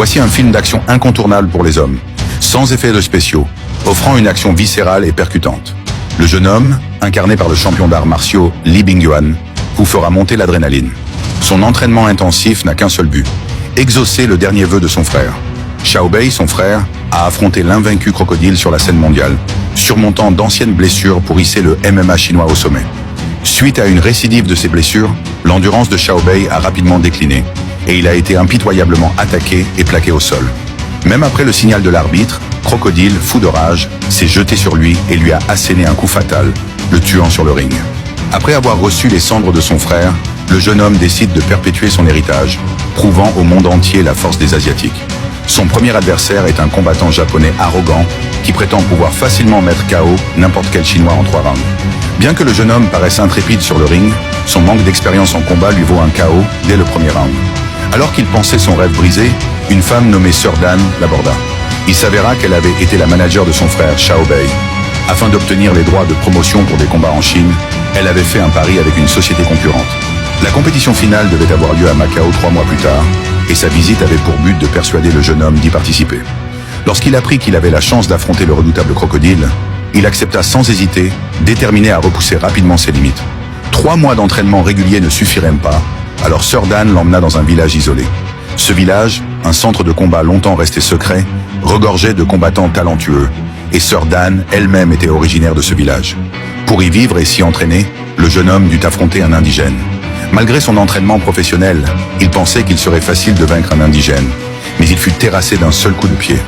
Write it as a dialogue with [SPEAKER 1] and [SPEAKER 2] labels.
[SPEAKER 1] Voici un film d'action incontournable pour les hommes, sans effets de spéciaux, offrant une action viscérale et percutante. Le jeune homme, incarné par le champion d'arts martiaux Lee Byung-hun, vous fera monter l'adrénaline. Son entraînement intensif n'a qu'un seul but, exaucer le dernier vœu de son frère. Xiaobei, son frère, a affronté l'invaincu crocodile sur la scène mondiale, surmontant d'anciennes blessures pour hisser le MMA chinois au sommet. Suite à une récidive de ses blessures, l'endurance de Xiaobei a rapidement décliné, et il a été impitoyablement attaqué et plaqué au sol. Même après le signal de l'arbitre, Crocodile, fou de rage, s'est jeté sur lui et lui a asséné un coup fatal, le tuant sur le ring. Après avoir reçu les cendres de son frère, le jeune homme décide de perpétuer son héritage, prouvant au monde entier la force des Asiatiques. Son premier adversaire est un combattant japonais arrogant qui prétend pouvoir facilement mettre KO n'importe quel Chinois en 3 rounds. Bien que le jeune homme paraisse intrépide sur le ring, son manque d'expérience en combat lui vaut un KO dès le premier round. Alors qu'il pensait son rêve brisé, une femme nommée Sœur Dan l'aborda. Il s'avéra qu'elle avait été la manager de son frère Xiaobei. Afin d'obtenir les droits de promotion pour des combats en Chine, elle avait fait un pari avec une société concurrente. La compétition finale devait avoir lieu à Macao 3 mois plus tard, et sa visite avait pour but de persuader le jeune homme d'y participer. Lorsqu'il apprit qu'il avait la chance d'affronter le redoutable crocodile, il accepta sans hésiter, déterminé à repousser rapidement ses limites. 3 mois d'entraînement régulier ne suffiraient pas, alors Sœur Dan l'emmena dans un village isolé. Ce village, un centre de combat longtemps resté secret, regorgeait de combattants talentueux, et Sœur Dan elle-même était originaire de ce village. Pour y vivre et s'y entraîner, le jeune homme dut affronter un indigène. Malgré son entraînement professionnel, il pensait qu'il serait facile de vaincre un indigène, mais il fut terrassé d'un seul coup de pied.